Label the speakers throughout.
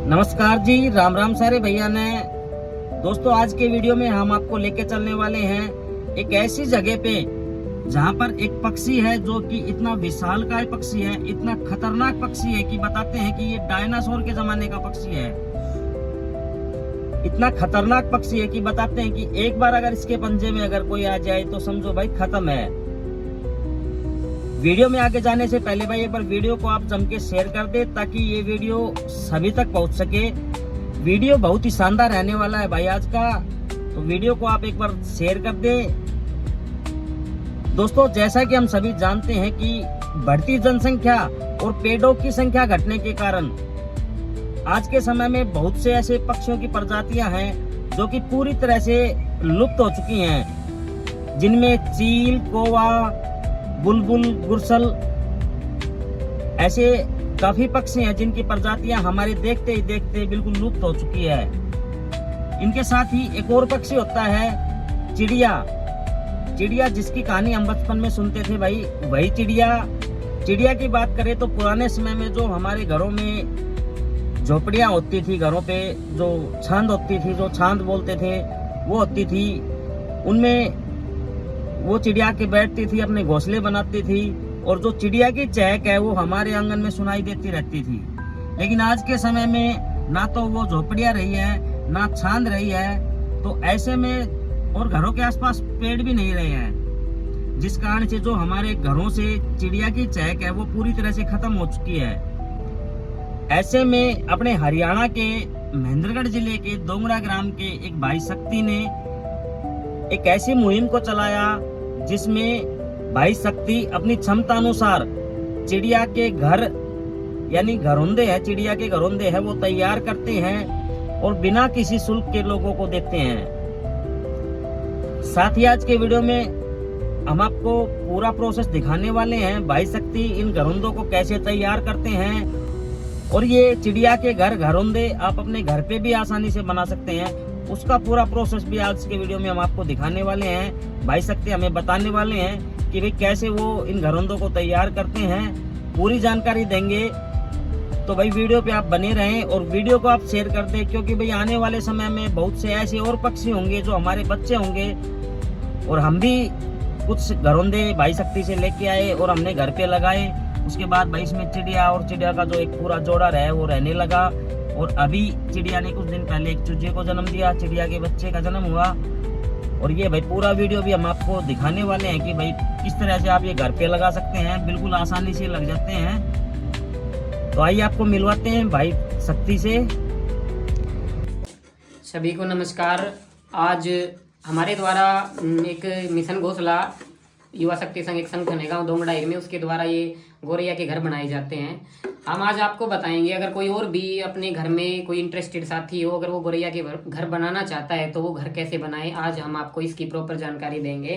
Speaker 1: नमस्कार जी, राम राम सारे भैया ने। दोस्तों आज के वीडियो में हम आपको लेके चलने वाले हैं एक ऐसी जगह पे जहां पर एक पक्षी है जो कि इतना विशालकाय पक्षी है, इतना खतरनाक पक्षी है कि बताते हैं कि ये डायनासोर के जमाने का पक्षी है। इतना खतरनाक पक्षी है कि बताते हैं कि एक बार अगर इसके पंजे में अगर कोई आ जाए तो समझो भाई खत्म है। वीडियो में आगे जाने से पहले भाई एक बार वीडियो को आप जम के शेयर कर दे ताकि ये वीडियो सभी तक पहुंच सके। वीडियो बहुत ही शानदार रहने वाला है भाई आज का, तो वीडियो को आप एक बार शेयर कर दे। दोस्तों जैसा कि हम सभी जानते हैं कि बढ़ती जनसंख्या और पेड़ों की संख्या घटने के कारण आज के समय में बहुत से ऐसे पक्षियों की प्रजातियां हैं जो कि पूरी तरह से लुप्त हो चुकी हैं, जिनमें चील, कौवा, बुलबुल, गुरसल ऐसे काफी पक्षी हैं जिनकी प्रजातियां हमारे देखते ही देखते बिल्कुल लुप्त हो चुकी है। इनके साथ ही एक और पक्षी होता है चिड़िया। चिड़िया जिसकी कहानी हम बचपन में सुनते थे भाई, वही चिड़िया की बात करें तो पुराने समय में जो हमारे घरों में झोपड़ियां होती थी, घरों पे जो छांद होती थी, जो छांद बोलते थे वो होती थी, उनमें वो चिड़िया के बैठती थी, अपने घोंसले बनाती थी और जो चिड़िया की चहक है वो हमारे आंगन में सुनाई देती रहती थी। लेकिन आज के समय में ना तो वो झोपड़ियां रही है ना छांद रही है, तो ऐसे में और घरों के आसपास पेड़ भी नहीं रहे हैं, जिस कारण से जो हमारे घरों से चिड़िया की चहक है वो पूरी तरह से खत्म हो चुकी है। ऐसे में अपने हरियाणा के महेंद्रगढ़ जिले के दोंगड़ा ग्राम के एक भाई शक्ति ने एक ऐसी मुहिम को चलाया जिसमें भाई शक्ति अपनी क्षमता अनुसार चिड़िया के घर यानी घरौंदे है, चिड़िया के घरौंदे है वो तैयार करते हैं और बिना किसी शुल्क के लोगों को देते हैं। साथ ही आज के वीडियो में हम आपको पूरा प्रोसेस दिखाने वाले हैं, भाई शक्ति इन घरौंदों को कैसे तैयार करते हैं और ये चिड़िया के घरौंदे आप अपने घर पे भी आसानी से बना सकते हैं। उसका पूरा प्रोसेस भी आज के वीडियो में हम आपको दिखाने वाले हैं। भाई शक्ति हमें बताने वाले हैं कि भाई कैसे वो इन घरौंदों को तैयार करते हैं, पूरी जानकारी देंगे। तो भाई वीडियो पे आप बने रहें और वीडियो को आप शेयर कर दें, क्योंकि भाई आने वाले समय में बहुत से ऐसे और पक्षी होंगे जो हमारे बच्चे होंगे और हम भी कुछ घरौंदे भाई शक्ति से लेके आए और हमने घर पे लगाए। उसके बाद भाई इसमें चिड़िया और चिड़िया का जो एक पूरा जोड़ा रहे वो रहने लगा और अभी चिड़िया ने कुछ दिन पहले एक चूजे को जन्म दिया, चिड़िया के बच्चे का जन्म हुआ। और ये भाई पूरा वीडियो भी हम आपको दिखाने वाले हैं कि भाई किस तरह से आप ये घर पे लगा सकते हैं, बिल्कुल आसानी से लग जाते हैं। तो आइए आपको मिलवाते हैं भाई शक्ति से।
Speaker 2: सभी को नमस्कार। आज हमारे द्वारा एक मिशन घोंसला युवा शक्ति संघ एक संगठन है गाँव दोंगड़ा में, उसके द्वारा ये गौरैया के घर बनाए जाते हैं। हम आज आपको बताएंगे, अगर कोई और भी अपने घर में कोई इंटरेस्टेड साथी हो, अगर वो गौरैया के घर बनाना चाहता है तो वो घर कैसे बनाए, आज हम आपको इसकी प्रॉपर जानकारी देंगे।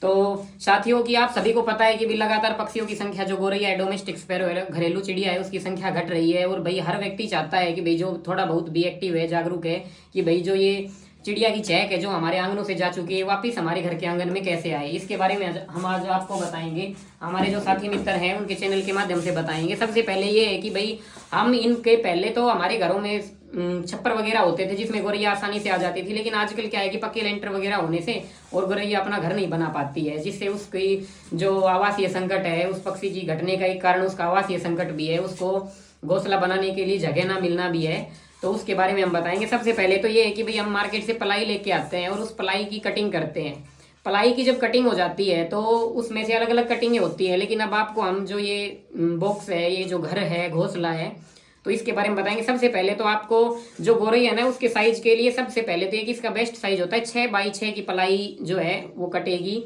Speaker 2: तो साथियों की आप सभी को पता है कि भी लगातार पक्षियों की संख्या जो गौरैया है, डोमेस्टिक स्पैरो है, घरेलू चिड़िया है, उसकी संख्या घट रही है। और भाई हर व्यक्ति चाहता है कि भाई जो थोड़ा बहुत भी एक्टिव है, जागरूक है, कि भाई जो ये चिड़िया की चहक है जो हमारे आंगनों से जा चुकी है वापिस हमारे घर के आंगन में कैसे आए, इसके बारे में हम आज आपको बताएंगे। हमारे जो साथी मित्र हैं उनके चैनल के माध्यम से बताएंगे। सबसे पहले ये है कि भाई हम इनके पहले तो हमारे घरों में छप्पर वगैरह होते थे जिसमें गौरैया आसानी से आ जाती थी, लेकिन आजकल क्या है कि पक्के लेंटर वगैरह होने से और गौरैया अपना घर नहीं बना पाती है, जिससे उसकी जो आवासीय संकट है, उस पक्षी की घटने का एक कारण उसका आवासीय संकट भी है, उसको घोंसला बनाने के लिए जगह ना मिलना भी है। तो उसके बारे में हम बताएंगे। सबसे पहले तो ये है कि भाई हम मार्केट से पलाई लेके आते हैं और उस पलाई की कटिंग करते हैं। पलाई की जब कटिंग हो जाती है तो उसमें से अलग अलग कटिंगें होती है, लेकिन अब आपको हम जो ये बॉक्स है, ये जो घर है, घोंसला है, तो इसके बारे में बताएंगे। सबसे पहले तो आपको जो गौरैया है ना उसके साइज के लिए सबसे पहले तो एक इसका बेस्ट साइज होता है 6x6 की पलाई जो है वो कटेगी।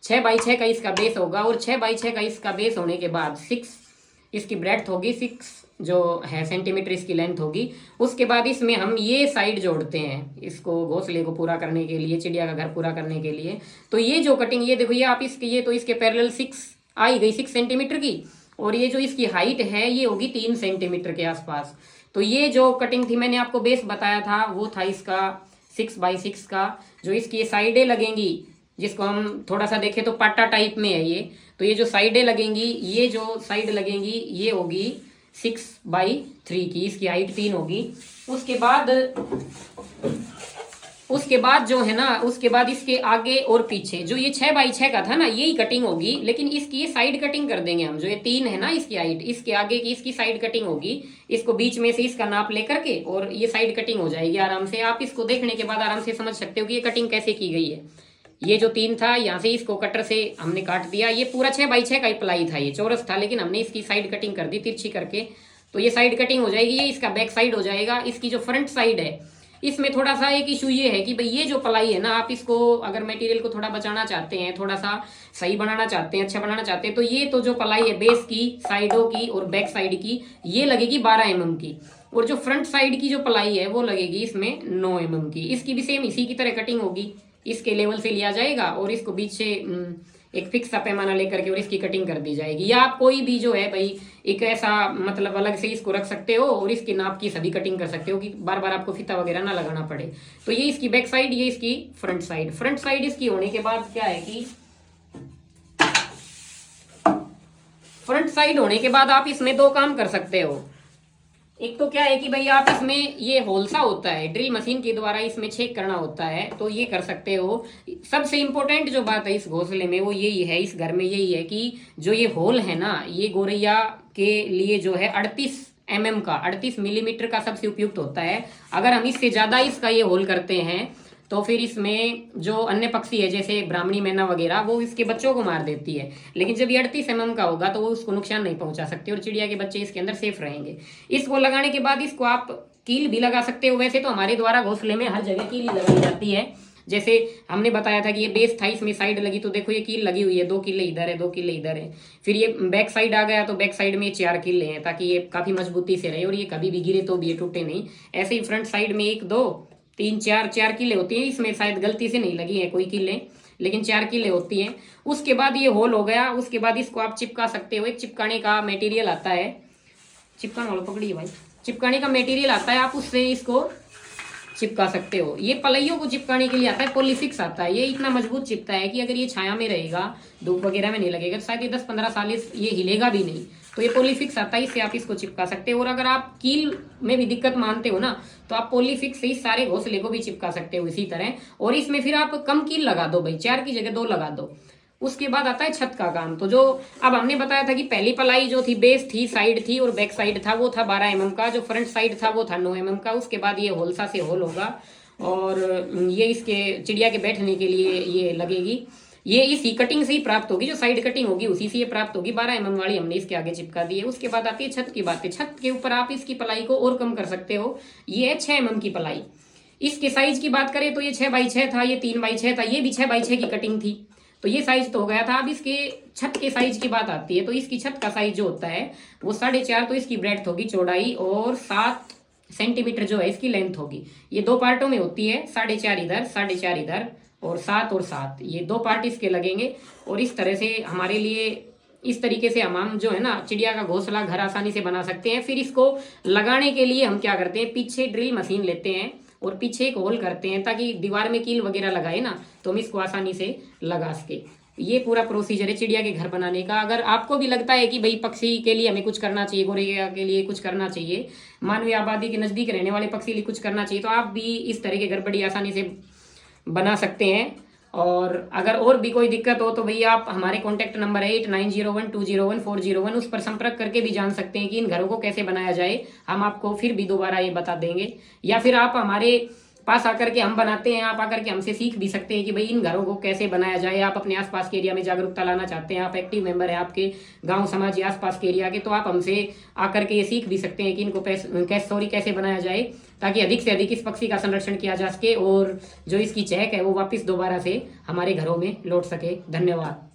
Speaker 2: 6x6 का इसका बेस होगा और 6x6 का इसका बेस होने के बाद 6 इसकी ब्रेड्थ होगी, 6 जो है सेंटीमीटर इसकी लेंथ होगी। उसके बाद इसमें हम ये साइड जोड़ते हैं इसको घोंसले को पूरा करने के लिए, चिड़िया का घर पूरा करने के लिए। तो ये जो कटिंग, ये देखो, ये आप इसके ये तो इसके पैरेलल 6 आई गई 6 सेंटीमीटर की, और ये जो इसकी हाइट है ये होगी 3 सेंटीमीटर के आसपास। तो ये जो कटिंग थी मैंने आपको बेस बताया था वो था इसका 6x6 का। जो इसकी साइडें लगेंगी, जिसको हम थोड़ा सा देखें तो पाटा टाइप में है ये, तो ये जो साइडें लगेंगी, ये जो साइड लगेंगी ये होगी 6/3 की, इसकी हाइट 3 होगी। उसके बाद जो है ना, उसके बाद इसके आगे और पीछे जो ये 6/6 का था ना, यही कटिंग होगी, लेकिन इसकी ये साइड कटिंग कर देंगे हम। जो ये 3 है ना इसकी हाइट, इसके आगे की इसकी साइड कटिंग होगी। इसको बीच में से इसका नाप लेकर के और ये साइड कटिंग हो जाएगी आराम से। आप इसको देखने के बाद आराम से समझ सकते हो कि ये कटिंग कैसे की गई है। ये जो 3 था, यहाँ से इसको कटर से हमने काट दिया। ये पूरा 6/6 का ही प्लाई था, ये चौरस था, लेकिन हमने इसकी साइड कटिंग कर दी तिरछी करके, तो ये साइड कटिंग हो जाएगी। ये इसका बैक साइड हो जाएगा। इसकी जो फ्रंट साइड है, इसमें थोड़ा सा एक इशू ये है कि भाई ये जो प्लाई है ना, आप इसको अगर मटेरियल को थोड़ा बचाना चाहते हैं, थोड़ा सा सही बनाना चाहते हैं, अच्छा बनाना चाहते हैं, तो ये तो जो प्लाई है बेस की, साइडों की और बैक साइड की, ये लगेगी 12 mm की, और जो फ्रंट साइड की जो प्लाई है वो लगेगी इसमें 9 mm की। इसकी भी सेम इसी की तरह कटिंग होगी। इसके लेवल से लिया जाएगा और इसको बीच से एक फिक्स सा पैमाना लेकर के और इसकी कटिंग कर दी जाएगी। या आप कोई भी जो है भाई एक ऐसा मतलब अलग से इसको रख सकते हो और इसके नाप की सभी कटिंग कर सकते हो कि बार बार आपको फीता वगैरह ना लगाना पड़े। तो ये इसकी बैक साइड, ये इसकी फ्रंट साइड। फ्रंट साइड इसकी होने के बाद क्या है कि फ्रंट साइड होने के बाद आप इसमें 2 काम कर सकते हो। एक तो क्या है कि भाई आप इसमें ये होलसा होता है, ड्रिल मशीन के द्वारा इसमें छेद करना होता है, तो ये कर सकते हो। सबसे इंपॉर्टेंट जो बात है इस घोंसले में वो यही है, इस घर में यही है कि जो ये होल है ना, ये गौरैया के लिए जो है 38 mm का, 38 मिलीमीटर का सबसे उपयुक्त होता है। अगर हम इससे ज्यादा इसका ये होल करते हैं तो फिर इसमें जो अन्य पक्षी है जैसे ब्राह्मणी मैना वगैरह, वो इसके बच्चों को मार देती है। लेकिन जब ये 38 mm का होगा तो वो उसको नुकसान नहीं पहुंचा सकते और चिड़िया के बच्चे इसके अंदर सेफ रहेंगे। इसको लगाने के बाद इसको आप कील भी लगा सकते हो। वैसे तो हमारे द्वारा घोंसले में हर जगह कील लगाई जाती है। जैसे हमने बताया था कि ये बेस था, इसमें साइड लगी, तो देखो ये कील लगी हुई है, 2 कीले इधर है, 2 कीले इधर है। फिर ये बैक साइड आ गया तो बैक साइड में 4 कीले हैं, ताकि ये काफी मजबूती से रहे और ये कभी भी गिरे तो भी ये टूटे नहीं। ऐसे ही फ्रंट साइड में 1 2 3 4 कीले होती हैं। इसमें शायद गलती से नहीं लगी है कोई कीले, लेकिन 4 कीले होती हैं। उसके बाद ये होल हो गया। उसके बाद इसको आप चिपका सकते हो। एक चिपकाने का मटेरियल आता है, चिपकाने वाला पकड़िए भाई, चिपकाने का मटेरियल आता है, आप उससे इसको चिपका सकते हो। ये पलइयों को चिपकाने के लिए आता है, पॉलीफिक्स आता है। ये इतना मजबूत चिपता है कि अगर ये छाया में रहेगा, धूप वगैरह में नहीं लगेगा, तो शायद ये 10-15 साल ये हिलेगा भी नहीं। तो ये पॉलीफिक्स आता है, इससे आप इसको चिपका सकते हो। और अगर आप कील में भी दिक्कत मानते हो ना, तो आप पॉलीफिक्स से इस सारे घोंसले को भी चिपका सकते हो इसी तरह। और इसमें फिर आप कम कील लगा दो भाई, 4 की जगह 2 लगा दो। उसके बाद आता है छत का काम। तो जो अब हमने बताया था कि पहली पलाई जो थी, बेस थी, साइड थी और बैक साइड था, वो था 12 mm का। जो फ्रंट साइड था वो था 9 mm का। उसके बाद ये होलसा से होल होगा और ये इसके चिड़िया के बैठने के लिए ये लगेगी। ये इसी कटिंग से ही प्राप्त होगी, जो साइड कटिंग होगी उसी से ये प्राप्त होगी। 12 mm वाली हमने इसके आगे चिपका दी है। उसके बाद आती है छत की बातें। छत के ऊपर आप इसकी पलाई को और कम कर सकते हो। ये है 6 mm की पलाई। इसके साइज की बात करें तो ये 6x6 था, ये 3x6 था, ये भी 6x6 की कटिंग थी। तो ये साइज तो हो गया था। अब इसके छत के साइज की बात आती है। तो इसकी छत का साइज जो होता है वो 4.5, तो इसकी ब्रेड्थ होगी, चौड़ाई, और 7 सेंटीमीटर जो है इसकी लेंथ होगी। ये 2 पार्टों में होती है, 4.5 इधर, 4.5 इधर, और 7 ये 2 पार्ट इसके लगेंगे। और इस तरह से हमारे लिए, इस तरीके से हम जो है ना चिड़िया का घोंसला घर आसानी से बना सकते हैं। फिर इसको लगाने के लिए हम क्या करते हैं, पीछे ड्रिल मशीन लेते हैं और पीछे एक होल करते हैं, ताकि दीवार में कील वगैरह लगाए ना तो हम इसको आसानी से लगा सके। ये पूरा प्रोसीजर है चिड़िया के घर बनाने का। अगर आपको भी लगता है कि भाई पक्षी के लिए हमें कुछ करना चाहिए, गौरैया के लिए कुछ करना चाहिए, मानवीय आबादी के नजदीक रहने वाले पक्षी के लिए कुछ करना चाहिए, तो आप भी इस तरह के घर बड़ी आसानी से बना सकते हैं। और अगर और भी कोई दिक्कत हो तो भैया आप हमारे कॉन्टैक्ट नंबर है 8901201401, उस पर संपर्क करके भी जान सकते हैं कि इन घरों को कैसे बनाया जाए। हम आपको फिर भी दोबारा ये बता देंगे। या फिर आप हमारे पास आकर के, हम बनाते हैं, आप आकर के हमसे सीख भी सकते हैं कि भाई इन घरों को कैसे बनाया जाए। आप अपने आसपास के एरिया में जागरूकता लाना चाहते हैं, आप एक्टिव मेंबर हैं आपके गांव समाज या आसपास के एरिया के, तो आप हमसे आकर के ये सीख भी सकते हैं कि इनको कैसे बनाया जाए, ताकि अधिक से अधिक इस पक्षी का संरक्षण किया जा सके और जो इसकी चहक है वो वापस दोबारा से हमारे घरों में लौट सके। धन्यवाद।